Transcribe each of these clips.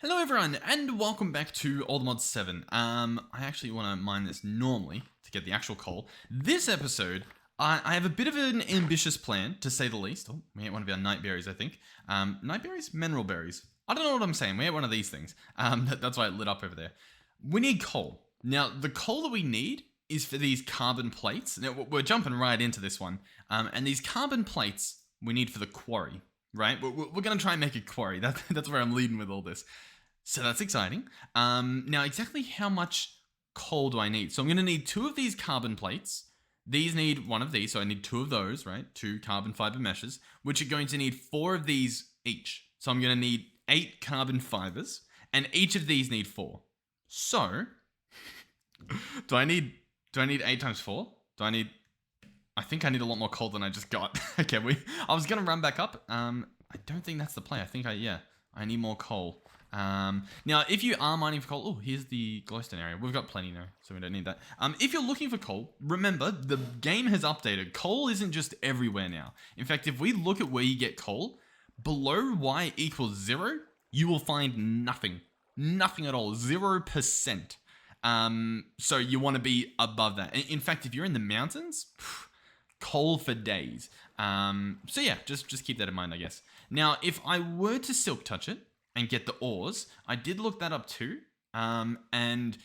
Hello everyone, and welcome back to Allthemodium 7. I actually want to mine this normally to get the actual coal. This episode, I have a bit of an ambitious plan, to say the least. Oh, we ate one of our night berries, I think. Night berries? Mineral berries. I don't know what I'm saying. We ate one of these things. That's why it lit up over there. We need coal. Now, the coal that we need is for these carbon plates. Now, we're jumping right into this one. And these carbon plates we need for the quarry, right? We're going to try and make a quarry. That's where I'm leading with all this. So that's exciting. Now, exactly how much coal do I need? So I'm going to need 2 of these carbon plates. These need 1 of these, so I need 2 of those, right? 2 carbon fiber meshes, which are going to need 4 of these each. So I'm going to need 8 carbon fibers, and each of these need 4. So, do I need 8 times 4? I think I need a lot more coal than I just got. Okay, I was going to run back up. I don't think that's the play. I think I need more coal. Now, if you are mining for coal, oh, here's the glowstone area. We've got plenty now, so we don't need that. If you're looking for coal, remember, the game has updated. Coal isn't just everywhere now. In fact, if we look at where you get coal, below y equals 0, you will find nothing. Nothing at all. 0%. So you want to be above that. In fact, if you're in the mountains, coal for days. So yeah, just keep that in mind, I guess. Now, if I were to silk touch it, and get the ores. I did look that up too. And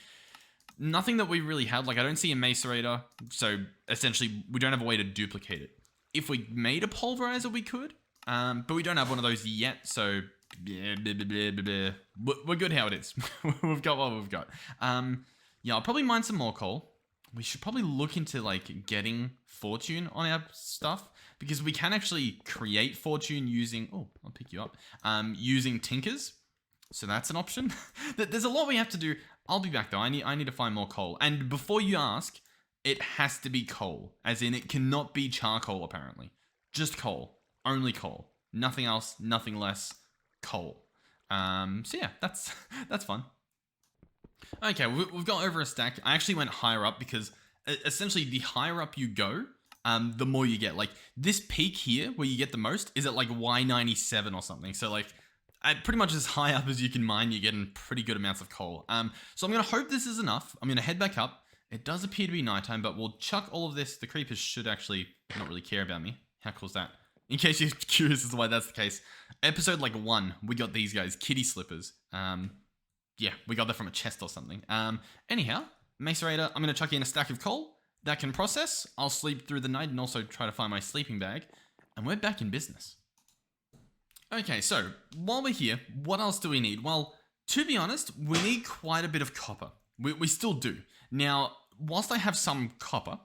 nothing that we really had. Like, I don't see a macerator. So essentially, we don't have a way to duplicate it. If we made a pulverizer, we could. But we don't have one of those yet. So we're good how it is. We've got what we've got. Yeah, I'll probably mine some more coal. We should probably look into like getting fortune on our stuff, because we can actually create fortune using, oh, I'll pick you up, using tinkers. So that's an option. There's a lot we have to do. I'll be back though. I need to find more coal. And before you ask, it has to be coal, as in it cannot be charcoal apparently. Just coal, only coal, nothing else, nothing less, coal. So yeah, that's fun. Okay, we've got over a stack. I actually went higher up because essentially the higher up you go, the more you get. Like, this peak here where you get the most is at like Y97 or something. So like, at pretty much as high up as you can mine, you're getting pretty good amounts of coal. So I'm going to hope this is enough. I'm going to head back up. It does appear to be nighttime, but we'll chuck all of this. The creepers should actually not really care about me. How cool is that? In case you're curious as to why that's the case. Episode like 1, we got these guys, kitty slippers. Yeah, we got that from a chest or something. Anyhow, macerator, I'm going to chuck in a stack of coal that can process. I'll sleep through the night and also try to find my sleeping bag. And we're back in business. Okay, so while we're here, what else do we need? Well, to be honest, we need quite a bit of copper. We still do. Now, whilst I have some copper,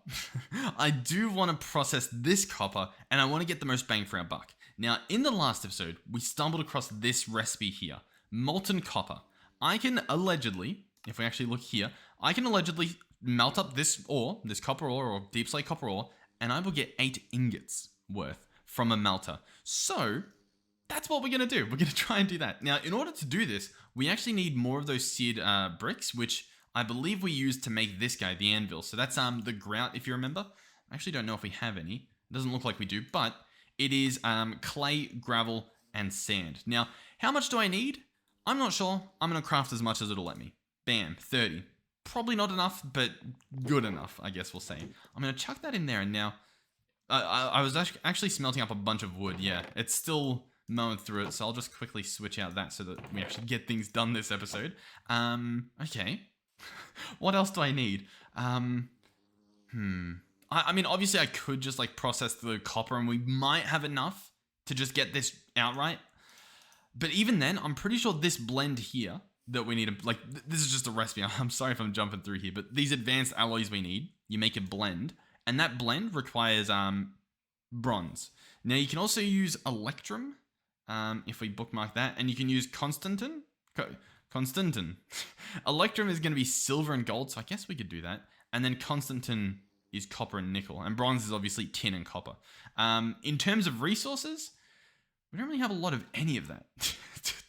I do want to process this copper and I want to get the most bang for our buck. Now, in the last episode, we stumbled across this recipe here, molten copper. I can allegedly, if we actually look here, I can allegedly melt up this ore, this copper ore or deep slate copper ore, and I will get 8 ingots worth from a melter. So that's what we're going to do. We're going to try and do that. Now, in order to do this, we actually need more of those seared bricks, which I believe we used to make this guy, the anvil. So that's the grout, if you remember. I actually don't know if we have any. It doesn't look like we do, but it is clay, gravel, and sand. Now, how much do I need? I'm not sure. I'm going to craft as much as it'll let me. Bam, 30. Probably not enough, but good enough, I guess we'll say. I'm going to chuck that in there, and now I was actually smelting up a bunch of wood. Yeah, it's still mowing through it, so I'll just quickly switch out that so that we actually get things done this episode. Okay. What else do I need? I mean, obviously I could just like process the copper and we might have enough to just get this outright. But even then, I'm pretty sure this blend here that we need, like, this is just a recipe. I'm sorry if I'm jumping through here, but these advanced alloys we need, you make a blend, and that blend requires bronze. Now, you can also use electrum, if we bookmark that, and you can use Constantin. Electrum is going to be silver and gold, so I guess we could do that. And then Constantin is copper and nickel, and bronze is obviously tin and copper. In terms of resources, we don't really have a lot of any of that,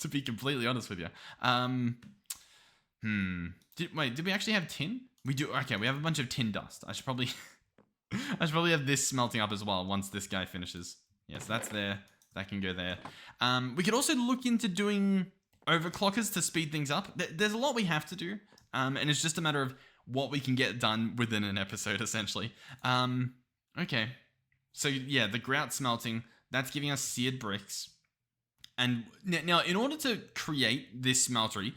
to be completely honest with you. Did we actually have tin? We do. Okay, we have a bunch of tin dust. I should probably have this smelting up as well once this guy finishes. Yes, that's there. That can go there. We could also look into doing overclockers to speed things up. There's a lot we have to do, and it's just a matter of what we can get done within an episode, essentially. Okay. So yeah, the grout smelting, that's giving us seared bricks. And now, in order to create this smeltery,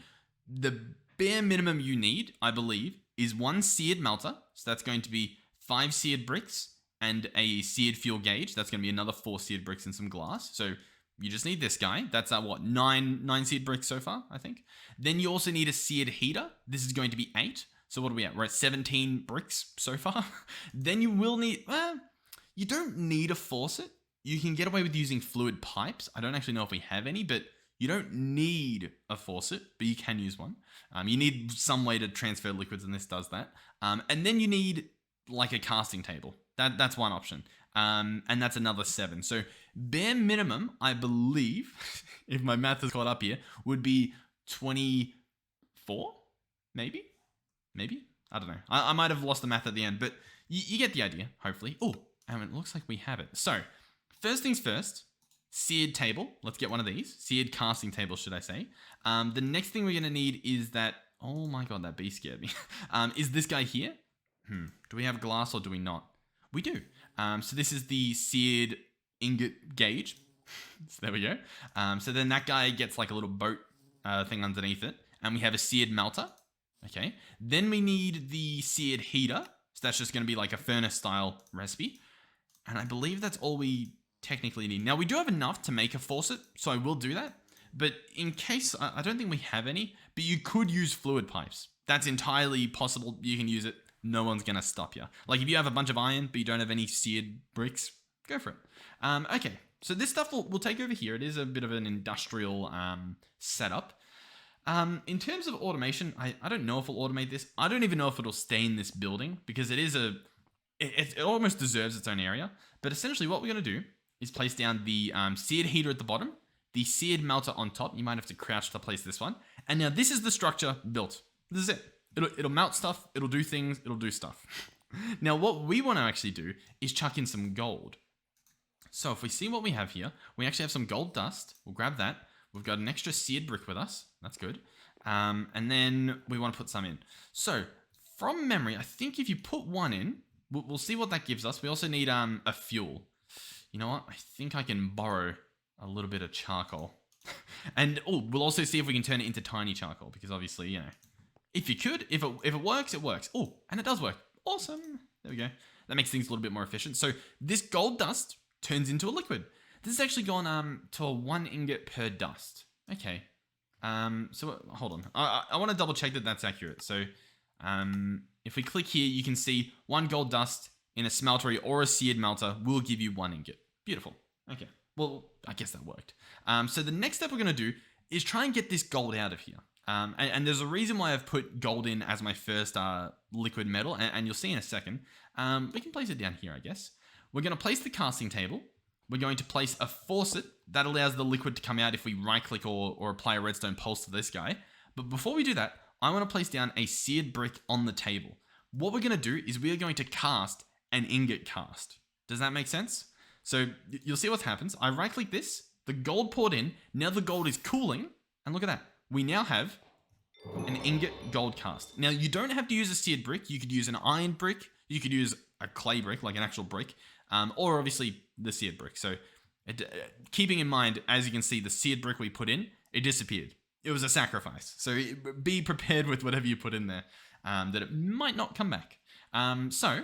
the bare minimum you need, I believe, is 1 seared melter. So that's going to be 5 seared bricks and a seared fuel gauge. That's going to be another 4 seared bricks and some glass. So you just need this guy. That's what, 9 seared bricks so far, I think. Then you also need a seared heater. This is going to be 8. So what are we at? We're at 17 bricks so far. Then you will need, you don't need a faucet. You can get away with using fluid pipes. I don't actually know if we have any, but you don't need a faucet, but you can use one. You need some way to transfer liquids, and this does that. And then you need like a casting table. That's one option. And that's another 7. So bare minimum, I believe, if my math is caught up here, would be 24, maybe? I don't know. I might have lost the math at the end, but you get the idea, hopefully. Oh, and it looks like we have it. So first things first, seared table. Let's get one of these. Seared casting table, should I say. The next thing we're going to need is that, oh my god, that bee scared me. Is this guy here? Do we have glass or do we not? We do. So this is the seared ingot gauge. So there we go. So then that guy gets like a little boat thing underneath it. And we have a seared melter. Okay. Then we need the seared heater. So that's just going to be like a furnace style recipe. And I believe that's all we technically need. Now we do have enough to make a faucet, so I will do that. But in case, I don't think we have any, but you could use fluid pipes. That's entirely possible. You can use it. No one's going to stop you. Like if you have a bunch of iron, but you don't have any seared bricks, go for it. Okay. So this stuff we'll take over here. It is a bit of an industrial setup. In terms of automation, I don't know if we'll automate this. I don't even know if it'll stay in this building because it is it almost deserves its own area. But essentially what we're going to do is place down the seared heater at the bottom, the seared melter on top. You might have to crouch to place this one. And now this is the structure built. This is it. It'll melt stuff. It'll do things. It'll do stuff. Now what we want to actually do is chuck in some gold. So if we see what we have here, we actually have some gold dust. We'll grab that. We've got an extra seared brick with us. That's good. And then we want to put some in. So from memory, I think if you put one in, we'll see what that gives us. We also need a fuel. You know what? I think I can borrow a little bit of charcoal. And we'll also see if we can turn it into tiny charcoal because obviously, you know, if you could, if it works, it works. Oh, and it does work. Awesome. There we go. That makes things a little bit more efficient. So this gold dust turns into a liquid. This has actually gone to a 1 ingot per dust. Okay. So hold on. I want to double check that that's accurate. So if we click here, you can see 1 gold dust in a smeltery or a seared melter will give you 1 ingot. Beautiful. Okay. Well, I guess that worked. So the next step we're going to do is try and get this gold out of here. And there's a reason why I've put gold in as my first liquid metal, and you'll see in a second. We can place it down here, I guess. We're going to place the casting table. We're going to place a faucet that allows the liquid to come out if we right-click or apply a redstone pulse to this guy. But before we do that, I want to place down a seared brick on the table. What we're going to do is we are going to cast an ingot cast. Does that make sense? So you'll see what happens. I right-click this, the gold poured in, now the gold is cooling, and look at that. We now have an ingot gold cast. Now, you don't have to use a seared brick. You could use an iron brick. You could use a clay brick, like an actual brick, or obviously the seared brick. So keeping in mind, as you can see, the seared brick we put in, it disappeared. It was a sacrifice. So be prepared with whatever you put in there, that it might not come back. So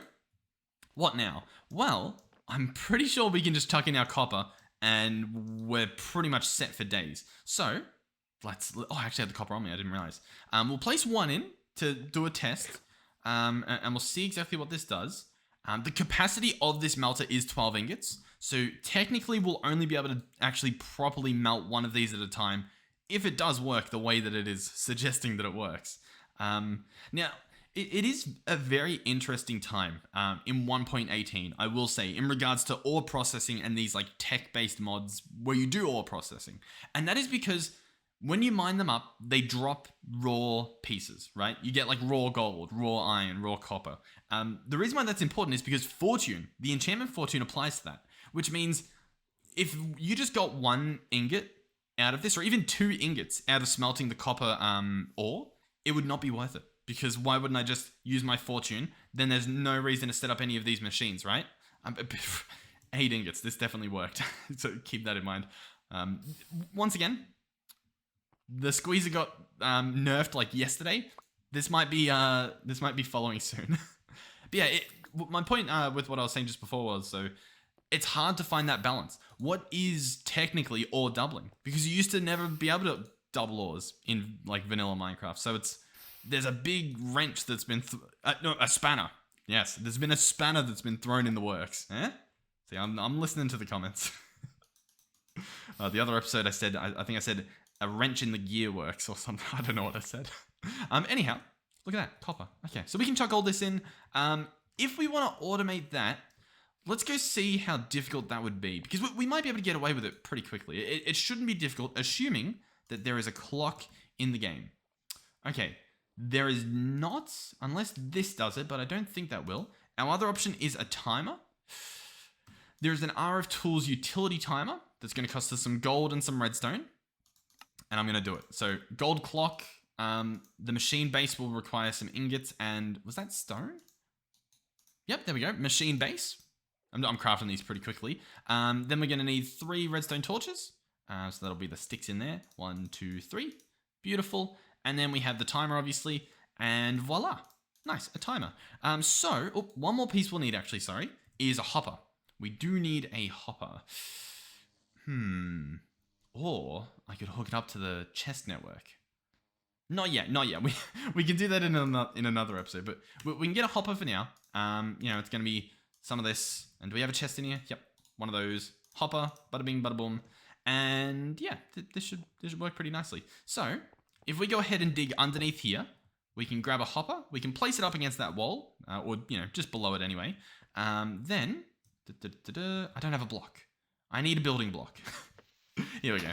what now? Well, I'm pretty sure we can just chuck in our copper and we're pretty much set for days. So I actually had the copper on me. I didn't realize. We'll place 1 in to do a test, and we'll see exactly what this does. The capacity of this melter is 12 ingots. So technically we'll only be able to actually properly melt 1 of these at a time if it does work the way that it is suggesting that it works. Now, it is a very interesting time in 1.18, I will say, in regards to ore processing and these like tech-based mods where you do ore processing. And that is because when you mine them up, they drop raw pieces, right? You get like raw gold, raw iron, raw copper. The reason why that's important is because fortune, the enchantment fortune applies to that, which means if you just got 1 ingot out of this, or even 2 ingots out of smelting the copper ore, it would not be worth it. Because why wouldn't I just use my fortune? Then there's no reason to set up any of these machines, right? 8 ingots. This definitely worked. So keep that in mind. Once again, the squeezer got nerfed like yesterday. This might be following soon. But yeah, my point with what I was saying just before was, so it's hard to find that balance. What is technically ore doubling? Because you used to never be able to double ores in like vanilla Minecraft. So there's a big wrench that's been a spanner. Yes, there's been a spanner that's been thrown in the works. Eh? See, I'm listening to the comments. The other episode I said, I think I said a wrench in the gear works or something. I don't know what I said. Anyhow, look at that, copper. Okay, so we can chuck all this in. If we want to automate that, let's go see how difficult that would be. Because we might be able to get away with it pretty quickly. It shouldn't be difficult, assuming that there is a clock in the game. Okay, there is not, unless this does it, but I don't think that will. Our other option is a timer. There's an RF Tools utility timer that's going to cost us some gold and some redstone. And I'm going to do it. So gold clock, the machine base will require some ingots and, was that stone? Yep, there we go. Machine base. I'm crafting these pretty quickly. Then we're going to need 3 redstone torches. So that'll be the sticks in there. 1, 2, 3. Beautiful. And then we have the timer, obviously. And voila. Nice, a timer. One more piece we'll need, actually, sorry, is a hopper. We do need a hopper. Or I could hook it up to the chest network. Not yet. We can do that in another episode, but we can get a hopper for now. It's going to be some of this. And do we have a chest in here? Yep, one of those. Hopper, bada bing, bada boom. And yeah, this should work pretty nicely. So if we go ahead and dig underneath here, we can grab a hopper. We can place it up against that wall, or just below it anyway. Then I don't have a block. I need a building block. Here we go.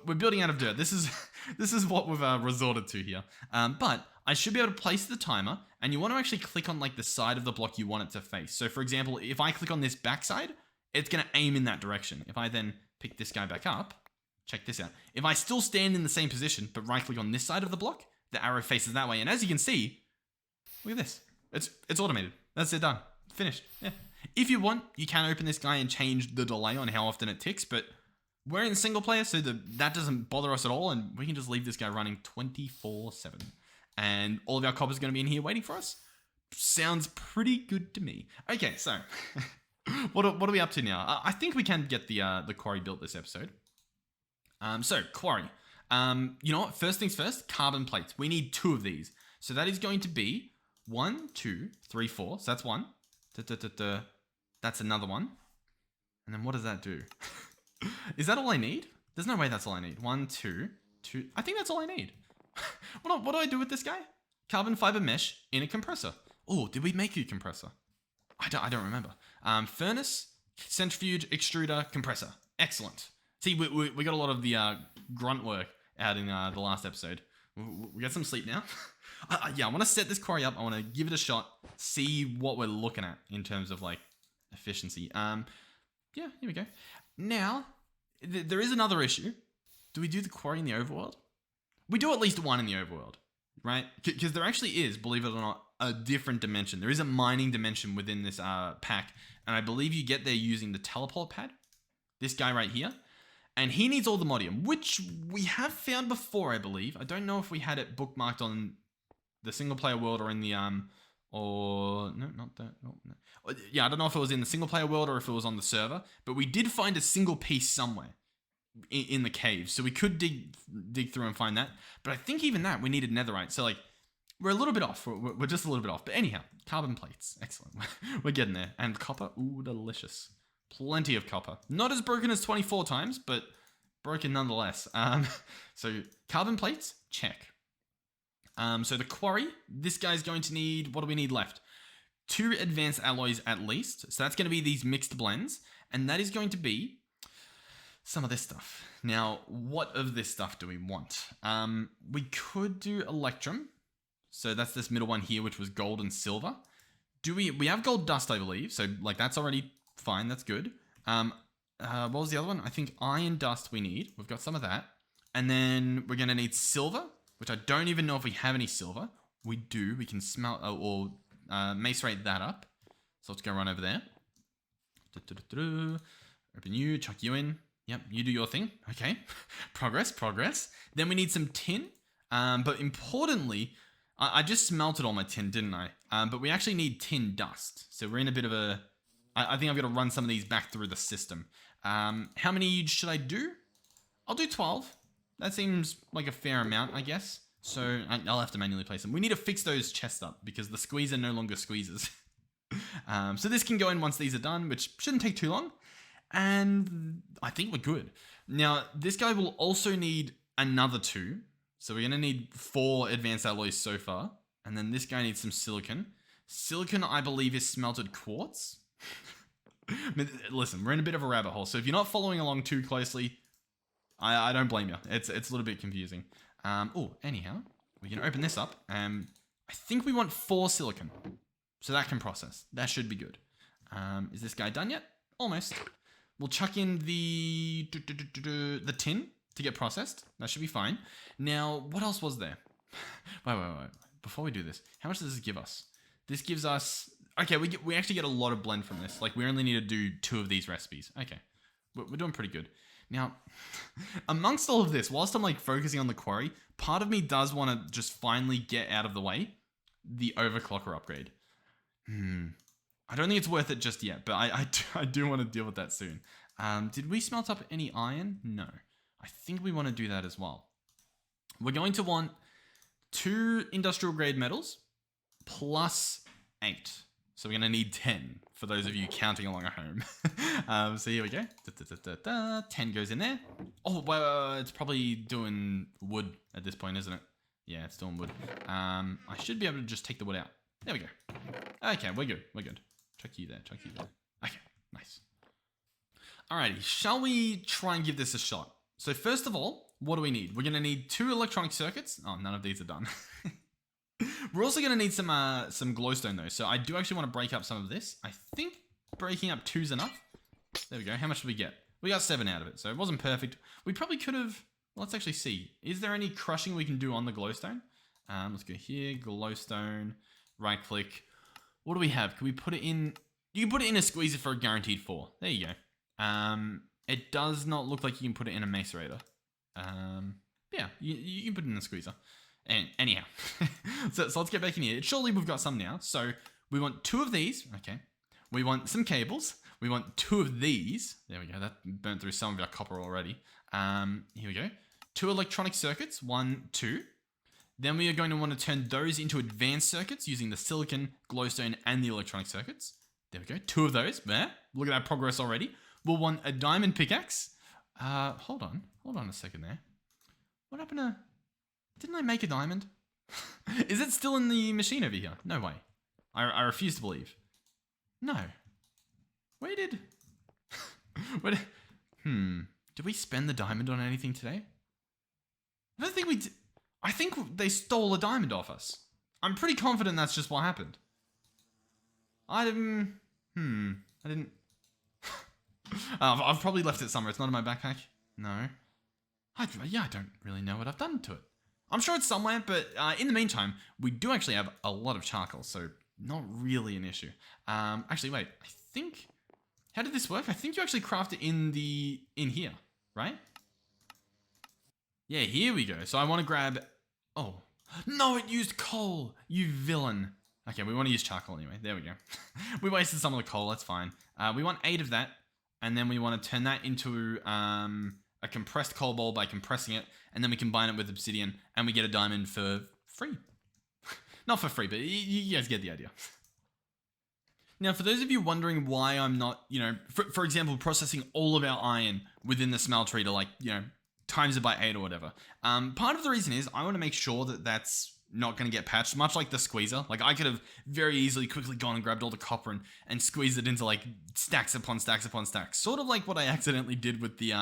We're building out of dirt. This is what we've resorted to here. But I should be able to place the timer, and you want to actually click on like the side of the block you want it to face. So for example, if I click on this backside, it's going to aim in that direction. If I then pick this guy back up, check this out. If I still stand in the same position, but right click on this side of the block, the arrow faces that way. And as you can see, look at this. It's automated. That's it, done. Finished. Yeah. If you want, you can open this guy and change the delay on how often it ticks, but we're in single player, so that doesn't bother us at all, and we can just leave this guy running 24/7. And all of our copper's going to be in here waiting for us. Sounds pretty good to me. Okay, so what are we up to now? I think we can get the quarry built this episode. So quarry. You know what? First things first, carbon plates. We need 2 of these. So that is going to be 1, 2, 3, 4. So that's 1. That's another one. And then what does that do? Is that all I need? There's no way that's all I need. 1, 2, 2. I think that's all I need. What do I do with this guy? Carbon fiber mesh in a compressor. Oh, did we make a compressor? I don't remember. Furnace, centrifuge, extruder, compressor. Excellent. See, we got a lot of the grunt work out in the last episode. We got some sleep now. Yeah, I want to set this quarry up. I want to give it a shot. See what we're looking at in terms of like efficiency. Yeah, here we go. Now, there is another issue. Do we do the quarry in the overworld? We do at least one in the overworld, right? Because there actually is, believe it or not, a different dimension. There is a mining dimension within this pack, and I believe you get there using the teleport pad. This guy right here. And he needs Allthemodium, which we have found before, I believe. I don't know if we had it bookmarked on the single player world or in the or no, not that. No. Yeah, I don't know if it was in the single player world or if it was on the server, but we did find a single piece somewhere in the cave, so we could dig through and find that. But I think even that we needed netherite, so like we're a little bit off. We're just a little bit off. But anyhow, carbon plates, excellent. We're getting there. And copper, ooh, delicious. Plenty of copper. Not as broken as 24 times, but broken nonetheless. So carbon plates, check. So the quarry, this guy's going to need, what do we need left? 2 advanced alloys at least. So that's going to be these mixed blends. And that is going to be some of this stuff. Now, what of this stuff do we want? We could do electrum. So that's this middle one here, which was gold and silver. We have gold dust, I believe. So like that's already fine. That's good. What was the other one? I think iron dust we need. We've got some of that. And then we're going to need silver, which I don't even know if we have any silver. We do. We can smelt or macerate that up. So let's go run over there. Open you, chuck you in. Yep, you do your thing. Okay. Progress. Then we need some tin. But importantly, I just smelted all my tin, didn't I? But we actually need tin dust. So we're in a bit of a... I think I've got to run some of these back through the system. How many should I do? I'll do 12. That seems like a fair amount, I guess. So I'll have to manually place them. We need to fix those chests up because the squeezer no longer squeezes. So this can go in once these are done, which shouldn't take too long. And I think we're good. Now, this guy will also need another 2. So we're going to need 4 advanced alloys so far. And then this guy needs some silicon. Silicon, I believe, is smelted quartz. I mean, listen, we're in a bit of a rabbit hole. So if you're not following along too closely, I don't blame you. It's a little bit confusing. Anyhow, we can open this up. I think we want 4 silicon. So that can process. That should be good. Is this guy done yet? Almost. We'll chuck in the tin to get processed. That should be fine. Now, what else was there? Wait. Before we do this, how much does this give us? This gives us... Okay, we actually get a lot of blend from this. Like, we only need to do 2 of these recipes. Okay. We're doing pretty good. Now, amongst all of this, whilst I'm like focusing on the quarry, part of me does want to just finally get out of the way the overclocker upgrade. I don't think it's worth it just yet, but I do want to deal with that soon. Did we smelt up any iron? No. I think we want to do that as well. We're going to want 2 industrial grade metals plus 8. So we're going to need 10 for those of you counting along at home. So here we go. 10 goes in there. Oh, well, it's probably doing wood at this point, isn't it? Yeah, it's doing wood. I should be able to just take the wood out. There we go. Okay, we're good. Chuck you there. Okay, nice. Alrighty, shall we try and give this a shot? So first of all, what do we need? We're going to need 2 electronic circuits. Oh, none of these are done. We're also going to need some glowstone though. So I do actually want to break up some of this. I think breaking up 2's enough. There we go. How much did we get? We got 7 out of it. So it wasn't perfect. We probably could have... Let's actually see. Is there any crushing we can do on the glowstone? Let's go here. Glowstone. Right click. What do we have? Can we put it in... You can put it in a squeezer for a guaranteed 4. There you go. It does not look like you can put it in a macerator. Yeah, you can put it in a squeezer. And anyhow, so let's get back in here. Surely we've got some now. So we want 2 of these. Okay. We want some cables. We want 2 of these. There we go. That burnt through some of our copper already. Here we go. 2 electronic circuits. 1, 2. Then we are going to want to turn those into advanced circuits using the silicon, glowstone, and the electronic circuits. There we go. 2 of those. There. Look at that progress already. We'll want a diamond pickaxe. Hold on a second there. What happened to... Didn't I make a diamond? Is it still in the machine over here? No way. I refuse to believe. No. Where did... Did we spend the diamond on anything today? I don't think we did. I think they stole a diamond off us. I'm pretty confident that's just what happened. I didn't... I've probably left it somewhere. It's not in my backpack. No. I don't really know what I've done to it. I'm sure it's somewhere, but in the meantime, we do actually have a lot of charcoal, so not really an issue. Actually, wait. I think... How did this work? I think you actually craft it in here, right? Yeah, here we go. So I want to grab... Oh. No, it used coal! You villain. Okay, we want to use charcoal anyway. There we go. We wasted some of the coal. That's fine. We want 8 of that. And then we want to turn that into a compressed coal ball by compressing it. And then we combine it with obsidian. And we get a diamond for free. Not for free, but you guys get the idea. Now, for those of you wondering why I'm not, for example, processing all of our iron within the smeltery to times it by 8 or whatever. Part of the reason is I want to make sure that that's not going to get patched, much like the squeezer. Like, I could have very easily quickly gone and grabbed all the copper and squeezed it into stacks upon stacks upon stacks. Sort of like what I accidentally did with the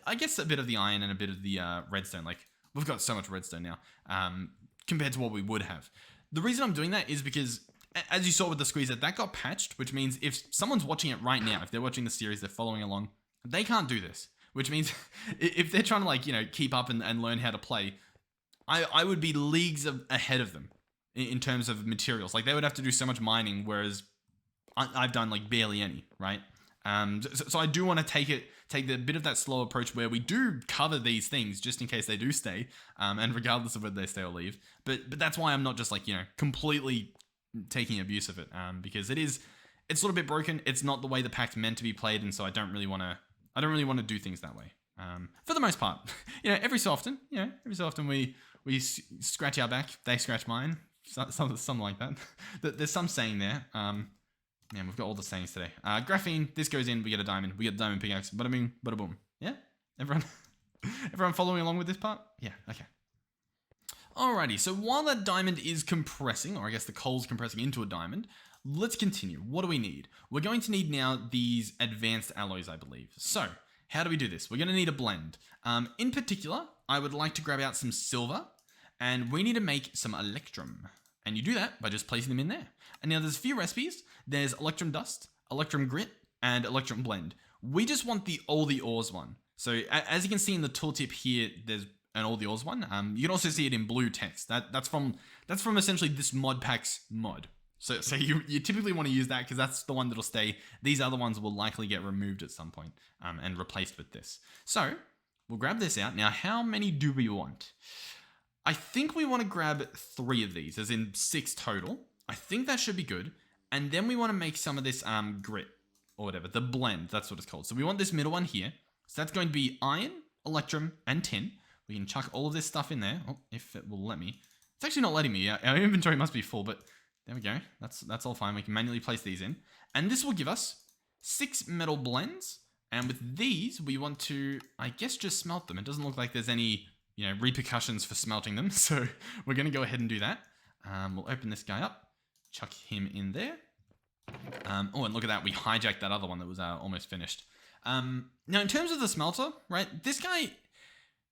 I guess a bit of the iron and a bit of the redstone. Like, we've got so much redstone now compared to what we would have. The reason I'm doing that is because, as you saw with the squeezer, that got patched, which means if someone's watching it right now, if they're watching the series, they're following along, they can't do this. which means if they're trying to like, keep up and learn how to play, I would be leagues ahead of them in terms of materials. Like they would have to do so much mining, whereas I've done like barely any, right? So I do want to take the bit of that slow approach where we do cover these things just in case they do stay, and regardless of whether they stay or leave. But that's why I'm not just like, completely taking abuse of it, because it's a little bit broken. It's not the way the pack's meant to be played, and so I don't really want to do things that way. For the most part, every so often we scratch our back, they scratch mine, something like that. There's some saying there. Man, we've got all the sayings today. Graphene, this goes in, we get a diamond. We get a diamond pickaxe. Bada bing, bada boom. Yeah? Everyone following along with this part? Yeah, okay. Alrighty, so while that diamond is compressing, or I guess the coal's compressing into a diamond, let's continue. What do we need? We're going to need now these advanced alloys, I believe. So, how do we do this? We're going to need a blend. In particular, I would like to grab out some silver, and we need to make some electrum. And you do that by just placing them in there. And now there's a few recipes. There's electrum dust, electrum grit, and electrum blend. We just want all the ores one. So as you can see in the tooltip here, there's an all the ores one. You can also see it in blue text. That's from essentially this Modpack's mod. So you typically want to use that because that's the one that'll stay. These other ones will likely get removed at some point, and replaced with this. So we'll grab this out. Now, how many do we want? I think we want to grab 3 of these, as in 6 total. I think that should be good. And then we want to make some of this grit, or whatever, the blend, that's what it's called. So we want this middle one here. So that's going to be iron, electrum, and tin. We can chuck all of this stuff in there. Oh, if it will let me. It's actually not letting me. Our inventory must be full, but there we go. That's all fine. We can manually place these in. And this will give us 6 metal blends. And with these, we want to, I guess, just smelt them. It doesn't look like there's any repercussions for smelting them. So we're going to go ahead and do that. We'll open this guy up, chuck him in there. Oh, and look at that. We hijacked that other one that was almost finished. Now, in terms of the smelter, right, this guy,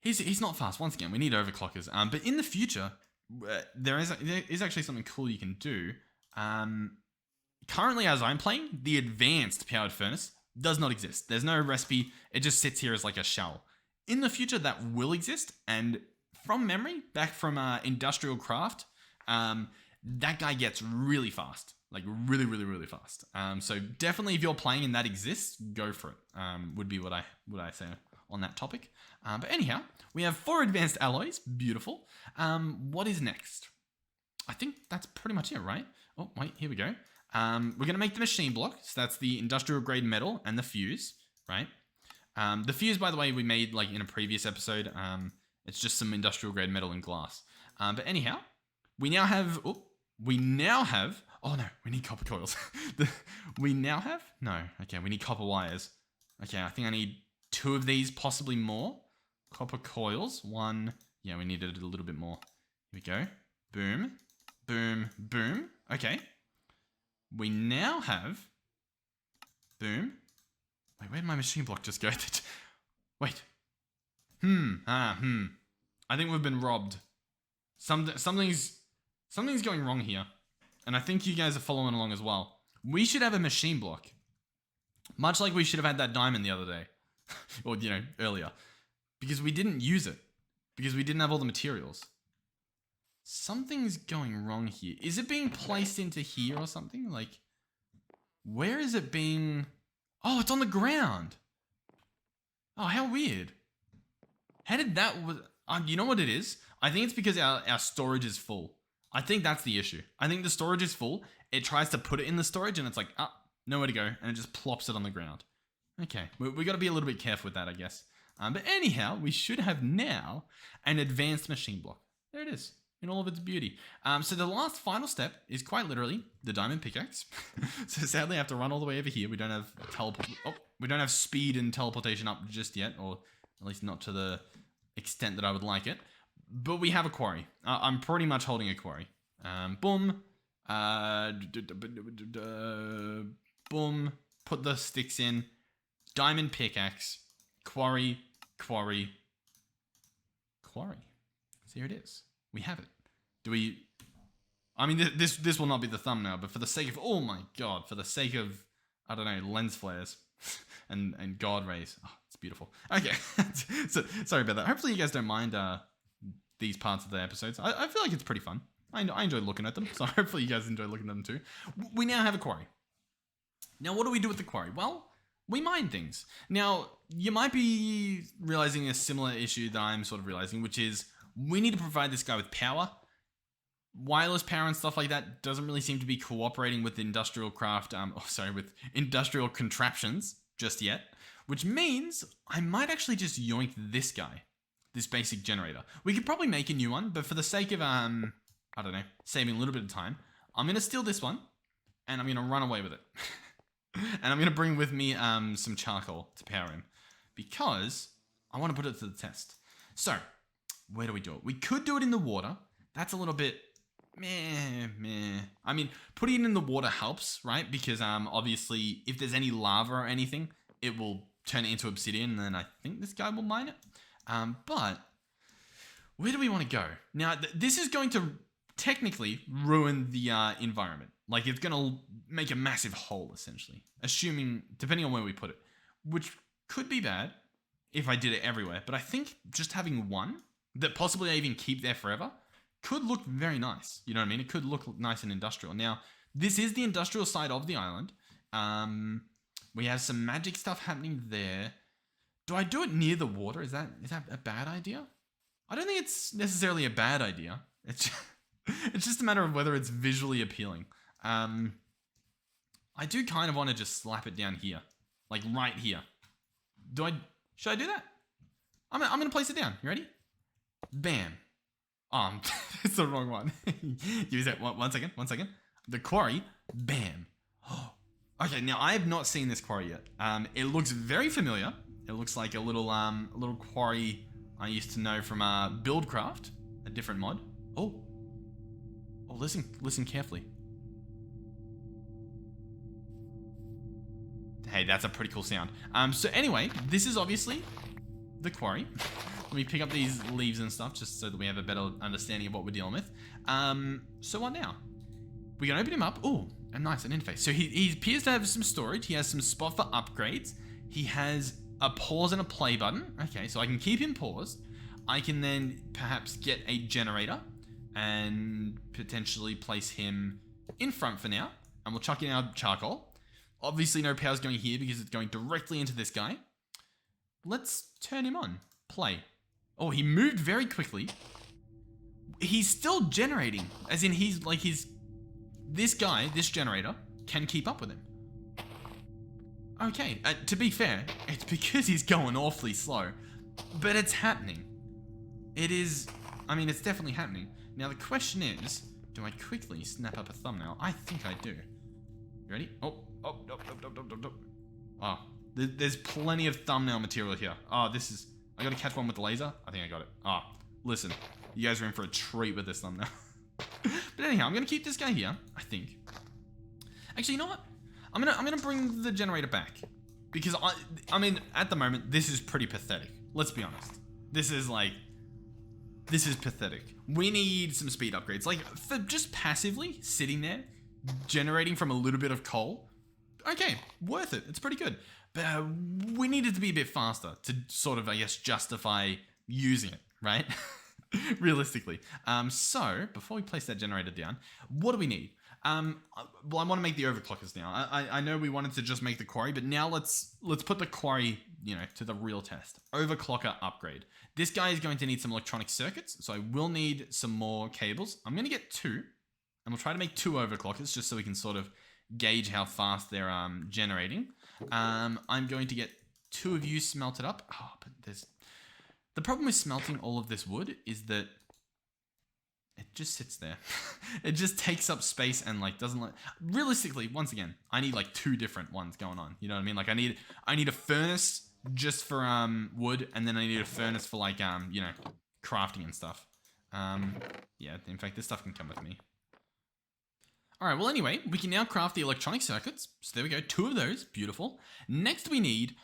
he's not fast. Once again, we need overclockers. But in the future, there is actually something cool you can do. Currently, as I'm playing, the advanced powered furnace does not exist. There's no recipe. It just sits here as like a shell. In the future, that will exist, and from memory, back from Industrial Craft, that guy gets really fast, like really, really, really fast. So definitely, if you're playing and that exists, go for it. Would be what I say on that topic. But anyhow, we have 4 advanced alloys. Beautiful. What is next? I think that's pretty much it, right? Oh wait, here we go. We're gonna make the machine block. So that's the industrial grade metal and the fuse, right? The fuse, by the way, we made like in a previous episode. It's just some industrial grade metal and glass. But anyhow, we now have. Oh no, we need copper coils. We need copper wires. Okay, I think I need 2 of these, possibly more. Copper coils. 1. Yeah, we needed a little bit more. Here we go. Boom, boom, boom. Okay. We now have. Boom. Wait, where'd my machine block just go? Wait. I think we've been robbed. Something's going wrong here. And I think you guys are following along as well. We should have a machine block. Much like we should have had that diamond the other day. Or, earlier. Because we didn't use it. Because we didn't have all the materials. Something's going wrong here. Is it being placed into here or something? Like, where is it being... Oh, it's on the ground. Oh, how weird. How did that... you know what it is? I think it's because our storage is full. I think that's the issue. I think the storage is full. It tries to put it in the storage and it's like, nowhere to go. And it just plops it on the ground. Okay, we got to be a little bit careful with that, I guess. But anyhow, we should have now an advanced machine block. There it is. In all of its beauty. So the last final step is quite literally the diamond pickaxe. So sadly, I have to run all the way over here. We don't have we don't have speed and teleportation up just yet, or at least not to the extent that I would like it. But we have a quarry. I'm pretty much holding a quarry. Boom. Boom. Put the sticks in. Diamond pickaxe. Quarry. Quarry. Quarry. So here it is. We have it. Do we... I mean, this will not be the thumbnail, but for the sake of... Oh my god. For the sake of, I don't know, lens flares. and God rays. Oh, it's beautiful. Okay, so sorry about that. Hopefully you guys don't mind these parts of the episodes. I feel like it's pretty fun. I enjoy looking at them, so hopefully you guys enjoy looking at them too. We now have a quarry. Now, what do we do with the quarry? Well, we mine things. Now, you might be realizing a similar issue that I'm sort of realizing, which is we need to provide this guy with power. Wireless power and stuff like that doesn't really seem to be cooperating with industrial craft, with industrial contraptions just yet, which means I might actually just yoink this guy, this basic generator. We could probably make a new one, but for the sake of, I don't know, saving a little bit of time, I'm going to steal this one and I'm going to run away with it. And I'm going to bring with me some charcoal to power him because I want to put it to the test. So, where do we do it? We could do it in the water. That's a little bit meh. I mean, putting it in the water helps, right? Because obviously, if there's any lava or anything, it will turn it into obsidian, and then I think this guy will mine it. But where do we want to go? Now, this is going to technically ruin the environment. Like, it's going to make a massive hole, essentially. Depending on where we put it. Which could be bad if I did it everywhere. But I think just having one that possibly I even keep there forever could look very nice. You know what I mean? It could look nice and industrial. Now, this is the industrial side of the island. We have some magic stuff happening there. Do I do it near the water? Is that a bad idea? I don't think it's necessarily a bad idea. It's just a matter of whether it's visually appealing. I do kind of want to just slap it down here. Like right here. Should I do that? I'm going to place it down. You ready? Bam. It's the wrong one. Give me a sec. One second. The quarry. Bam. Okay, now I have not seen this quarry yet. It looks very familiar. It looks like a little quarry I used to know from Buildcraft, a different mod. Oh, listen carefully. Hey, that's a pretty cool sound. So anyway, this is obviously the quarry. Let me pick up these leaves and stuff just so that we have a better understanding of what we're dealing with. So what now? We can open him up. Oh, a nice interface. So he appears to have some storage. He has some spot for upgrades. He has a pause and a play button. Okay, so I can keep him paused. I can then perhaps get a generator and potentially place him in front for now. And we'll chuck in our charcoal. Obviously no power's going here because it's going directly into this guy. Let's turn him on. Play. Oh, he moved very quickly. He's still generating. As in this generator can keep up with him. Okay, to be fair, it's because he's going awfully slow. But it's happening. It's definitely happening. Now the question is, do I quickly snap up a thumbnail? I think I do. You ready? Oh, no. Oh, there's plenty of thumbnail material here. Oh, I gotta catch one with the laser. I think I got it. Oh, listen, you guys are in for a treat with this thumbnail. But anyhow, I'm gonna keep this guy here, I think. Actually, you know what? I'm gonna bring the generator back. Because at the moment, this is pretty pathetic. Let's be honest. This is pathetic. We need some speed upgrades. Like, for just passively sitting there, generating from a little bit of coal, okay, worth it. It's pretty good. But we need it to be a bit faster to sort of, I guess, justify using it, right? Realistically. So, before we place that generator down, what do we need? Well, I want to make the overclockers now. I know we wanted to just make the quarry, but now let's put the quarry, to the real test. Overclocker upgrade. This guy is going to need some electronic circuits, so I will need some more cables. I'm going to get 2, and we'll try to make 2 overclockers just so we can sort of gauge how fast they're generating. I'm going to get 2 of you smelted up. Oh, but the problem with smelting all of this wood is that it just sits there. It just takes up space and doesn't realistically, once again, I need 2 different ones going on. You know what I mean? I need a furnace just for wood, and then I need a furnace for crafting and stuff. Yeah, in fact, this stuff can come with me. Alright, well anyway, we can now craft the electronic circuits. So there we go, 2 of those, beautiful. Next we need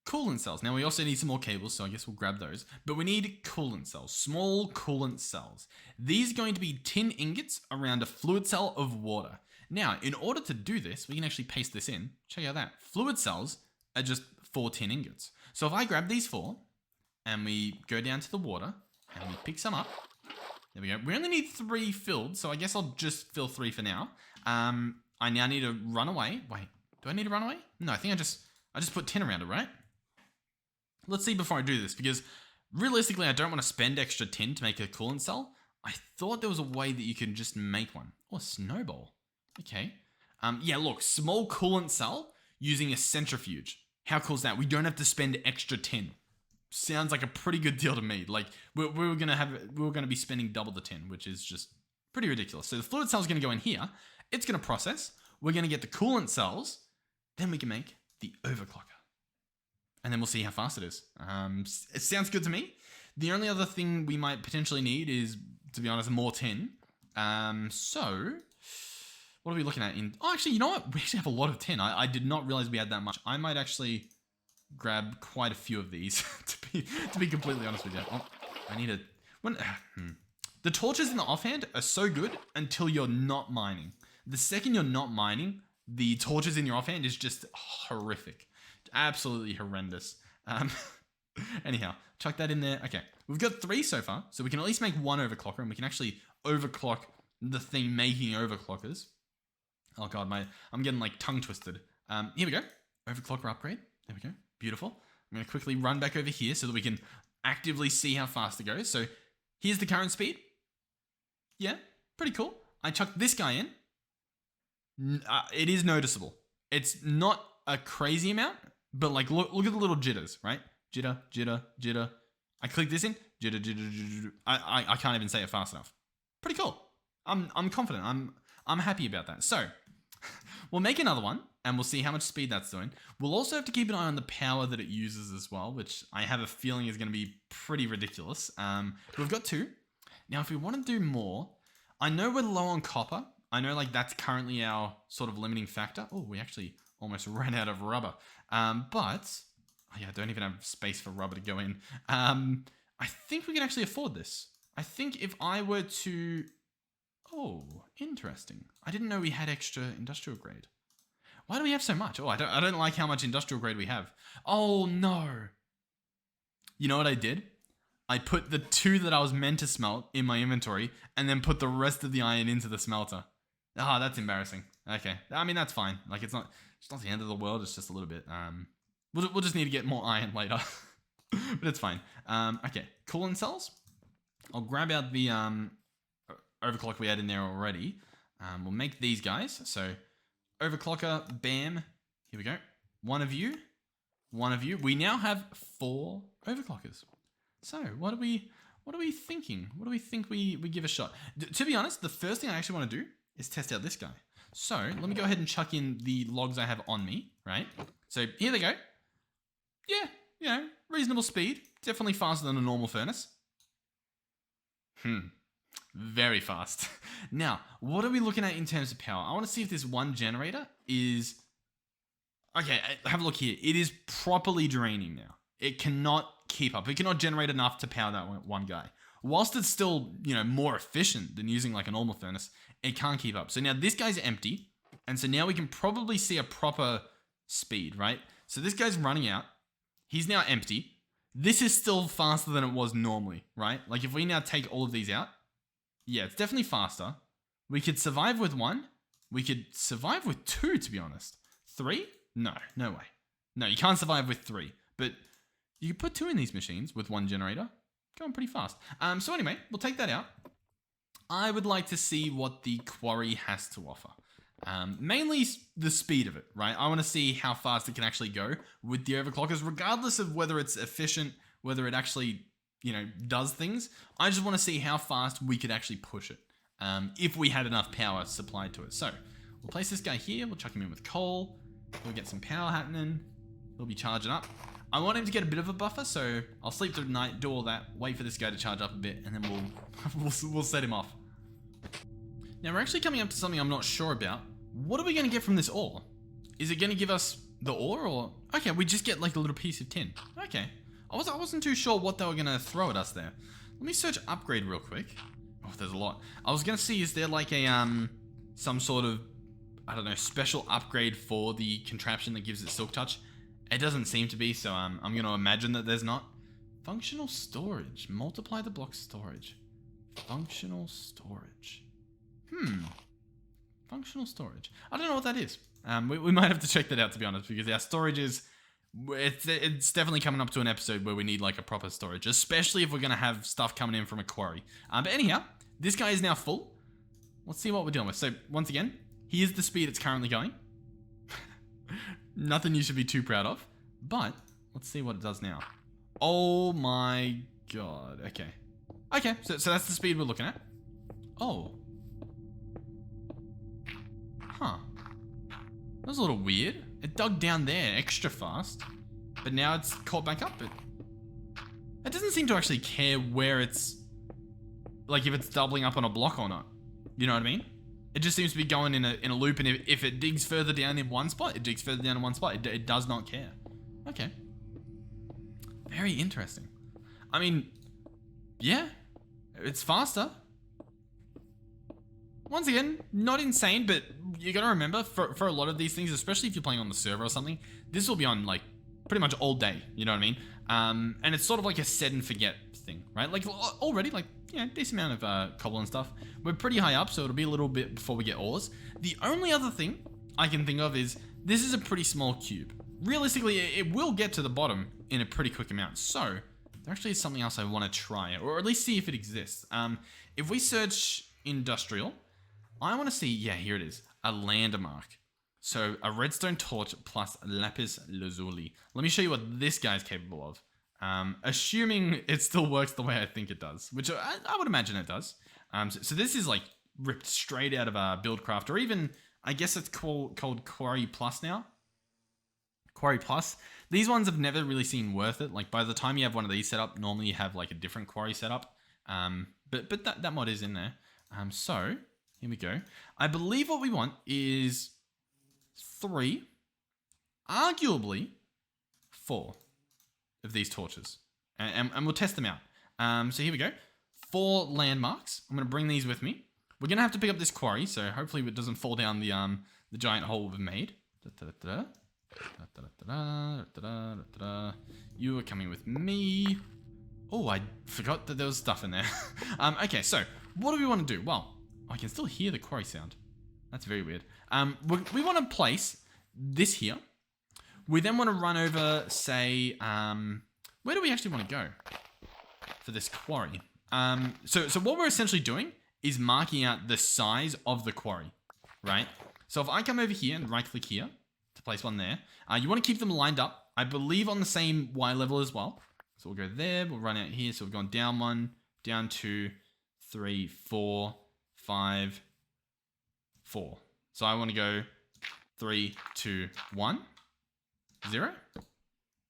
coolant cells. Now we also need some more cables, so I guess we'll grab those. But we need coolant cells, small coolant cells. These are going to be tin ingots around a fluid cell of water. Now, in order to do this, we can actually paste this in. Check out that. Fluid cells, are just 4 tin ingots. So if I grab these 4 and we go down to the water and we pick some up, there we go. We only need 3 filled, so I guess I'll just fill 3 for now. I now need to run away. Wait, do I need to run away? No, I think I just put tin around it, right? Let's see before I do this, because realistically, I don't want to spend extra tin to make a coolant cell. I thought there was a way that you can just make one. Oh, a snowball. Okay. Yeah, look, small coolant cell using a centrifuge. How cool is that? We don't have to spend extra tin. Sounds like a pretty good deal to me. Like we were gonna be spending double the tin, which is just pretty ridiculous. So the fluid cell is gonna go in here. It's gonna process. We're gonna get the coolant cells. Then we can make the overclocker, and then we'll see how fast it is. It sounds good to me. The only other thing we might potentially need is, to be honest, more tin. So what are we looking at? Oh, actually, you know what? We actually have a lot of tin. I did not realize we had that much. I might actually grab quite a few of these to be completely honest with you. Oh, I need the torches in the offhand are so good until you're not mining. The second you're not mining, the torches in your offhand is just horrific. Absolutely horrendous. Anyhow, chuck that in there. Okay, we've got 3 so far, so we can at least make 1 overclocker, and we can actually overclock the thing making overclockers. Oh god, I'm getting like tongue twisted. Here we go. Overclocker upgrade. There we go. Beautiful. I'm going to quickly run back over here so that we can actively see how fast it goes. So here's the current speed. Yeah, pretty cool. I chucked this guy in. It is noticeable. It's not a crazy amount, but like look at the little jitters, right? Jitter, jitter, jitter. I click this in. Jitter, jitter, jitter. I can't even say it fast enough. Pretty cool. I'm confident. I'm happy about that. So we'll make another one, and we'll see how much speed that's doing. We'll also have to keep an eye on the power that it uses as well, which I have a feeling is going to be pretty ridiculous. We've got 2. Now, if we want to do more, I know we're low on copper. I know like that's currently our sort of limiting factor. Oh, we actually almost ran out of rubber. But oh yeah, I don't even have space for rubber to go in. I think we can actually afford this. I think if I were to... Oh, interesting. I didn't know we had extra industrial grade. Why do we have so much? Oh, I don't like how much industrial grade we have. Oh, no. You know what I did? I put the 2 that I was meant to smelt in my inventory and then put the rest of the iron into the smelter. Ah, that's embarrassing. Okay. I mean, that's fine. Like, it's not the end of the world. It's just a little bit. We'll just need to get more iron later. But it's fine. Okay. Coolant cells. I'll grab out the overclock we had in there already. We'll make these guys. So overclocker, bam. Here we go. One of you. We now have 4 overclockers. So what are we thinking? What do we think we give a shot? To be honest, the first thing I actually want to do is test out this guy. So let me go ahead and chuck in the logs I have on me, right? So here they go. Yeah, you know, reasonable speed. Definitely faster than a normal furnace. Very fast. Now, what are we looking at in terms of power? I want to see if this one generator is... Okay, have a look here. It is properly draining now. It cannot keep up. It cannot generate enough to power that one guy. Whilst it's still, you know, more efficient than using like a normal furnace, it can't keep up. So now this guy's empty. And so now we can probably see a proper speed, right? So this guy's running out. He's now empty. This is still faster than it was normally, right? Like if we now take all of these out, yeah, it's definitely faster. We could survive with 1. We could survive with 2, to be honest. 3? No way. No, you can't survive with 3. But you could put 2 in these machines with 1 generator. Going pretty fast. So anyway, we'll take that out. I would like to see what the Quarry has to offer. Mainly the speed of it, right? I want to see how fast it can actually go with the overclockers, regardless of whether it's efficient, whether it actually, you know, does things. I just want to see how fast we could actually push it, if we had enough power supplied to it. So we'll place this guy here. We'll chuck him in with coal. We'll get some power happening. He'll be charging up. I want him to get a bit of a buffer, so I'll sleep through the night, do all that, wait for this guy to charge up a bit, and then we'll set him off. Now we're actually coming up to something I'm not sure about. What are we going to get from this ore? Is it going to give us the ore, or... Okay, we just get like a little piece of tin. Okay. I wasn't too sure what they were going to throw at us there. Let me search upgrade real quick. Oh, there's a lot. I was going to see, is there like a, some sort of, I don't know, special upgrade for the contraption that gives it silk touch? It doesn't seem to be, so I'm going to imagine that there's not. Functional storage. Multiply the block storage. Functional storage. Functional storage. I don't know what that is. We might have to check that out, to be honest, because our storage is... It's definitely coming up to an episode where we need like a proper storage, especially if we're going to have stuff coming in from a quarry. But anyhow, this guy is now full. Let's see what we're dealing with. So once again, here's the speed it's currently going. Nothing you should be too proud of, but let's see what it does now. Oh my god. Okay. Okay, so that's the speed we're looking at. Oh. Huh. That was a little weird. It dug down there extra fast, but now it's caught back up. It doesn't seem to actually care where it's, like if it's doubling up on a block or not. You know what I mean? It just seems to be going in a loop, and if it digs further down in one spot, it digs further down in one spot. It does not care. Okay. Very interesting. I mean, yeah, it's faster. Once again, not insane, but you gotta remember, for a lot of these things, especially if you're playing on the server or something, this will be on, like, pretty much all day, you know what I mean? And it's sort of like a set and forget thing, right? Like, already, like, yeah, decent amount of cobble and stuff. We're pretty high up, so it'll be a little bit before we get ores. The only other thing I can think of is, this is a pretty small cube. Realistically, it will get to the bottom in a pretty quick amount, so there actually is something else I want to try, or at least see if it exists. If we search industrial, I want to see, yeah, here it is, a landmark. So a redstone torch plus lapis lazuli. Let me show you what this guy's capable of. Assuming it still works the way I think it does, which I would imagine it does. So this is like ripped straight out of Buildcraft, or even, I guess it's called Quarry Plus now. Quarry Plus. These ones have never really seen worth it. Like by the time you have one of these set up, normally you have like a different quarry set up. But that mod is in there. So here we go. I believe what we want is 3, arguably 4 of these torches, and we'll test them out. So here we go. 4 landmarks. I'm gonna bring these with me. We're gonna have to pick up this quarry, so hopefully it doesn't fall down the giant hole we've made. You are coming with me. Oh, I forgot that there was stuff in there. Okay, so what do we want to do? Well, I can still hear the quarry sound. That's very weird. We want to place this here. We then want to run over, say, where do we actually want to go for this quarry? So what we're essentially doing is marking out the size of the quarry, right? So if I come over here and right click here to place one there, you want to keep them lined up, I believe on the same Y level as well. So we'll go there, we'll run out here. So we've gone down 1, down 2, 3, 4, 5, 4. So I want to go 3, 2, 1, 0.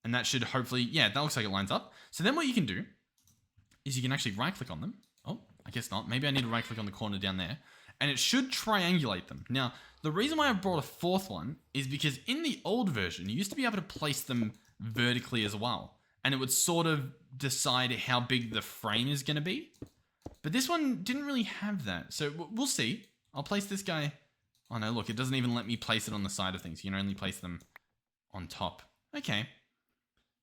And that should hopefully, yeah, that looks like it lines up. So then what you can do is you can actually right click on them. Oh, I guess not. Maybe I need to right click on the corner down there. And it should triangulate them. Now, the reason why I brought a 4th one is because in the old version, you used to be able to place them vertically as well. And it would sort of decide how big the frame is going to be. But this one didn't really have that. So we'll see. I'll place this guy. Oh no, look, it doesn't even let me place it on the side of things. You can only place them on top. Okay.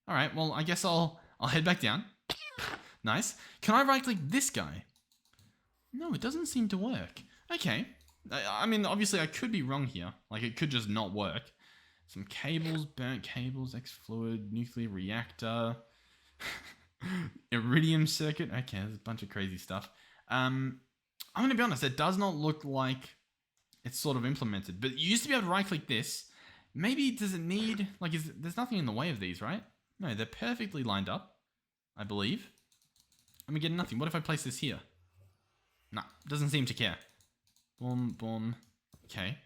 All right, well, I guess I'll head back down. Nice. Can I right click this guy? No, it doesn't seem to work. Okay. I mean, obviously I could be wrong here. Like it could just not work. Some cables, burnt cables, X-fluid, nuclear reactor, iridium circuit. Okay, there's a bunch of crazy stuff. I'm going to be honest, it does not look like it's sort of implemented. But you used to be able to right-click this. Maybe does it need... Like, there's nothing in the way of these, right? No, they're perfectly lined up, I believe. And we get nothing. What if I place this here? Nah, doesn't seem to care. Boom, boom. Okay.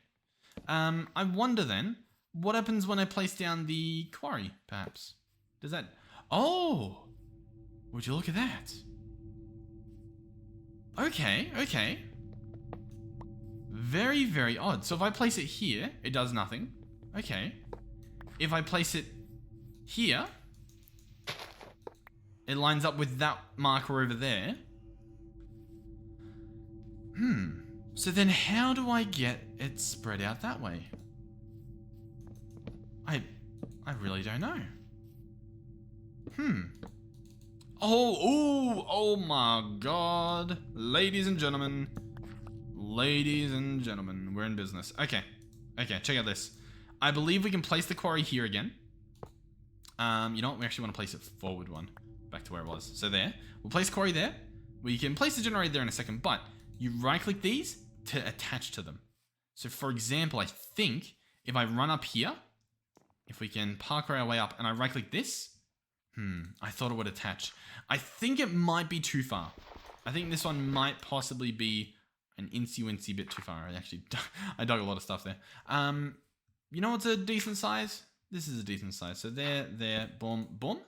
I wonder then... What happens when I place down the quarry, perhaps? Does that... Oh! Would you look at that? Okay, okay. Very, very odd. So if I place it here, it does nothing. Okay. If I place it here, it lines up with that marker over there. So then how do I get it spread out that way? I really don't know. Oh my god. Ladies and gentlemen, we're in business. Okay, check out this. I believe we can place the quarry here again. You know what? We actually want to place it forward one. Back to where it was. So there. We'll place quarry there. We can place the generator there in a second, but you right click these to attach to them. So for example, I think if I run up here, if we can park our way up and I right click this, I thought it would attach. I think it might be too far. I think this one might possibly be an incy-wincy bit too far. I dug a lot of stuff there. You know what's a decent size? This is a decent size. So there, boom, boom.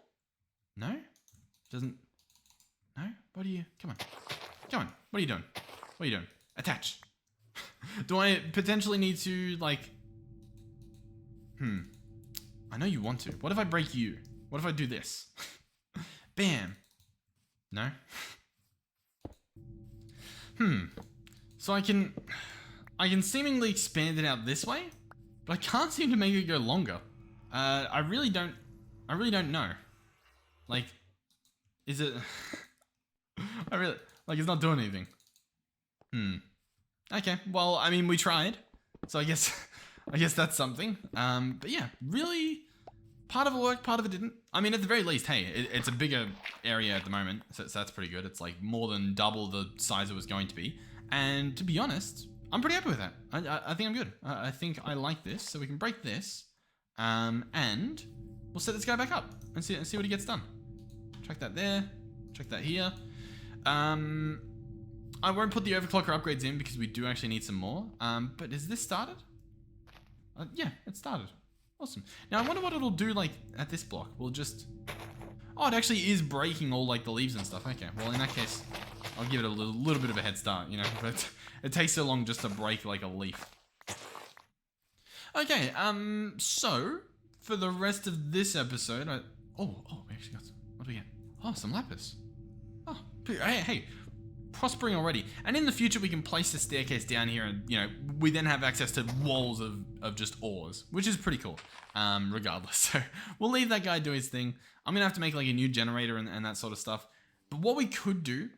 No? Doesn't, no? What are you, come on. What are you doing? Attach. Do I potentially need to, like, I know you want to. What if I break you? What if I do this? Bam. No? So I can seemingly expand it out this way, but I can't seem to make it go longer. I really don't know. Like, is it, it's not doing anything. Okay, well, I mean, we tried, so I guess that's something. But yeah, really, part of it worked, part of it didn't. I mean, at the very least, hey, it's a bigger area at the moment, so that's pretty good. It's like more than double the size it was going to be. And to be honest, I'm pretty happy with that. I think I'm good. I think I like this, so we can break this, and we'll set this guy back up and see what he gets done. Check that there, check that here. I won't put the overclocker upgrades in because we do actually need some more. But is this started? Yeah, it started. Awesome. Now I wonder what it'll do like at this block. We'll just, oh, it actually is breaking all like the leaves and stuff. Okay, well in that case, I'll give it a little bit of a head start, you know, but it takes so long just to break like a leaf. Okay, so for the rest of this episode, oh, we actually got some, what do we get? Oh, some lapis. Oh, hey, prospering already. And in the future, we can place the staircase down here and, you know, we then have access to walls of just ores, which is pretty cool, regardless. So we'll leave that guy do his thing. I'm going to have to make like a new generator and that sort of stuff. But what we could do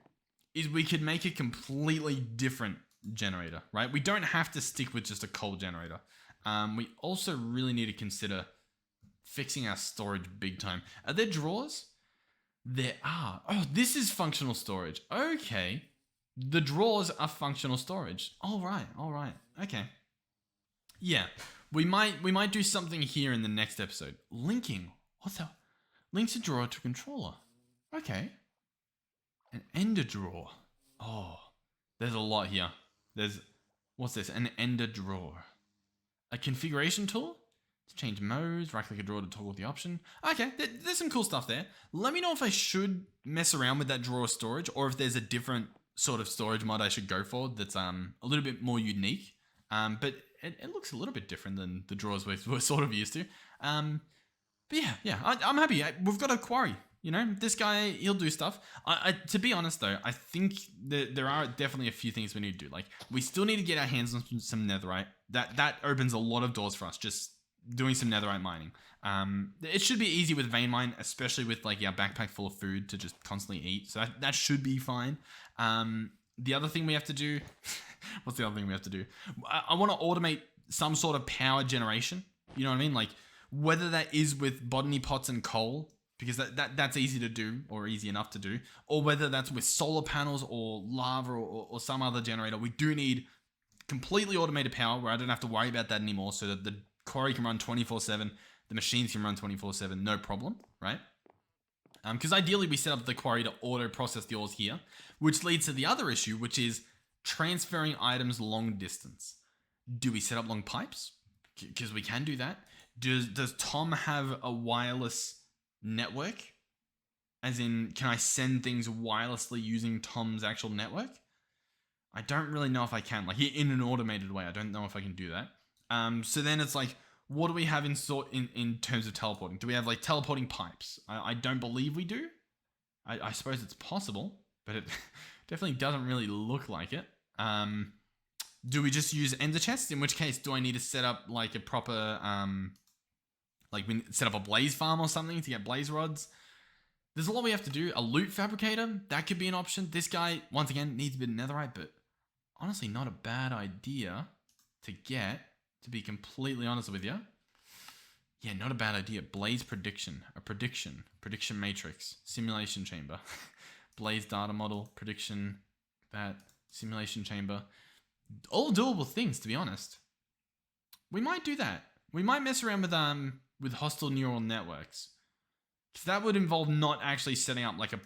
is we could make a completely different generator, right? We don't have to stick with just a coal generator. We also really need to consider fixing our storage big time. Are there drawers? There are. Oh, this is functional storage. Okay. The drawers are functional storage. All right. Okay. Yeah. We might do something here in the next episode. Linking. What the? Links a drawer to a controller. Okay. An ender drawer. Oh, there's a lot here. What's this? An ender drawer. A configuration tool? To change modes, right click a drawer to toggle the option. Okay, there's some cool stuff there. Let me know if I should mess around with that drawer storage or if there's a different sort of storage mod I should go for that's a little bit more unique. But it looks a little bit different than the drawers we're sort of used to. But yeah, I'm happy. We've got a quarry. You know, this guy, he'll do stuff. To be honest though, I think that there are definitely a few things we need to do. Like, we still need to get our hands on some netherite. That opens a lot of doors for us, just doing some netherite mining. It should be easy with vein mine, especially with like our backpack full of food to just constantly eat. So that should be fine. The other thing we have to do, what's the other thing we have to do? I want to automate some sort of power generation. You know what I mean? Like, whether that is with botany pots and coal, because that's easy to do or easy enough to do, or whether that's with solar panels or lava or some other generator. We do need completely automated power where I don't have to worry about that anymore, so that the quarry can run 24/7, the machines can run 24/7, no problem, right? Because ideally we set up the quarry to auto process the ores here, which leads to the other issue, which is transferring items long distance. Do we set up long pipes? Because we can do that. Does Tom have a wireless network? As in, can I send things wirelessly using Tom's actual network? I don't really know if I can. Like, in an automated way, I don't know if I can do that. So then it's like, what do we have in terms of teleporting? Do we have like teleporting pipes? I don't believe we do. I suppose it's possible, but it definitely doesn't really look like it. Do we just use ender chests? In which case, do I need to set up like a proper Like we set up a blaze farm or something to get blaze rods. There's a lot we have to do. A loot fabricator, that could be an option. This guy, once again, needs a bit of netherite, but honestly not a bad idea to get, to be completely honest with you. Yeah, not a bad idea. Blaze prediction, prediction matrix, simulation chamber, blaze data model, prediction, that, simulation chamber. All doable things, to be honest. We might do that. We might mess around with hostile neural networks. Because that would involve not actually setting up like a,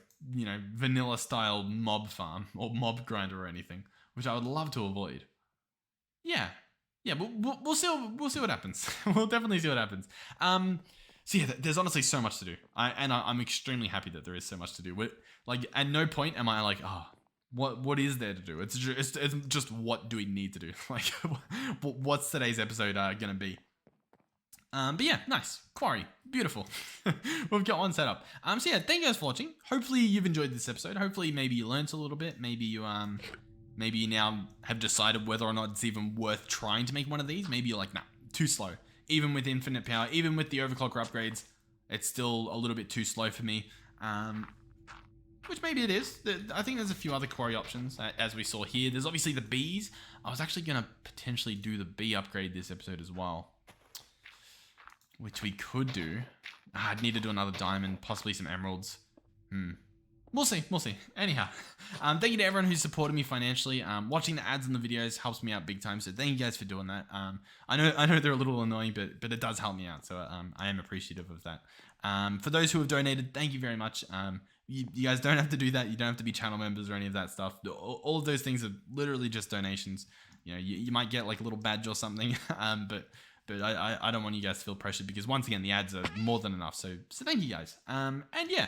vanilla style mob farm or mob grinder or anything, which I would love to avoid. Yeah, but we'll see what happens. We'll definitely see what happens. So yeah, there's honestly so much to do. I'm extremely happy that there is so much to do. Like, at no point am I like, oh, what is there to do? It's just what do we need to do? Like, what's today's episode gonna be? But yeah, nice. Quarry. Beautiful. We've got one set up. So yeah, thank you guys for watching. Hopefully you've enjoyed this episode. Hopefully maybe you learnt a little bit. Maybe you now have decided whether or not it's even worth trying to make one of these. Maybe you're like, nah, too slow. Even with infinite power, even with the overclocker upgrades, it's still a little bit too slow for me. Which maybe it is. I think there's a few other quarry options, as we saw here. There's obviously the bees. I was actually going to potentially do the bee upgrade this episode as well, which we could do. I'd need to do another diamond, possibly some emeralds. We'll see. Anyhow, thank you to everyone who's supported me financially. Watching the ads and the videos helps me out big time, so thank you guys for doing that. I know they're a little annoying, but it does help me out, so I am appreciative of that. For those who have donated, thank you very much. You guys don't have to do that. You don't have to be channel members or any of that stuff. All of those things are literally just donations. You might get like a little badge or something, but I don't want you guys to feel pressured, because once again, the ads are more than enough. So thank you guys. And yeah,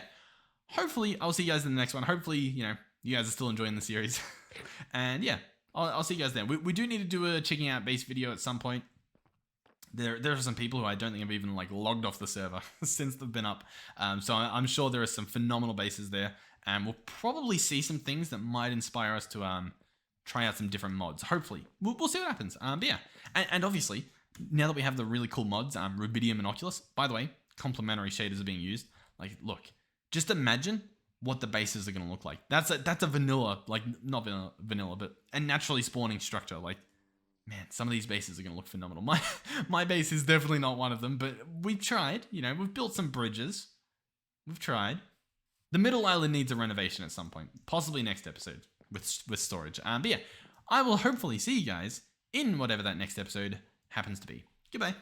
hopefully I'll see you guys in the next one. Hopefully, you guys are still enjoying the series. And yeah, I'll see you guys then. We do need to do a checking out base video at some point. There are some people who I don't think have even like logged off the server since they've been up. So I'm sure there are some phenomenal bases there, and we'll probably see some things that might inspire us to try out some different mods. Hopefully, we'll see what happens. But yeah, and obviously, now that we have the really cool mods, Rubidium and Oculus. By the way, complementary shaders are being used. Like, look, just imagine what the bases are going to look like. That's a vanilla, like not vanilla, but a naturally spawning structure. Like, man, some of these bases are going to look phenomenal. My base is definitely not one of them, but we've tried. We've built some bridges. We've tried. The middle island needs a renovation at some point, possibly next episode with storage. But yeah, I will hopefully see you guys in whatever that next episode happens to be. Goodbye.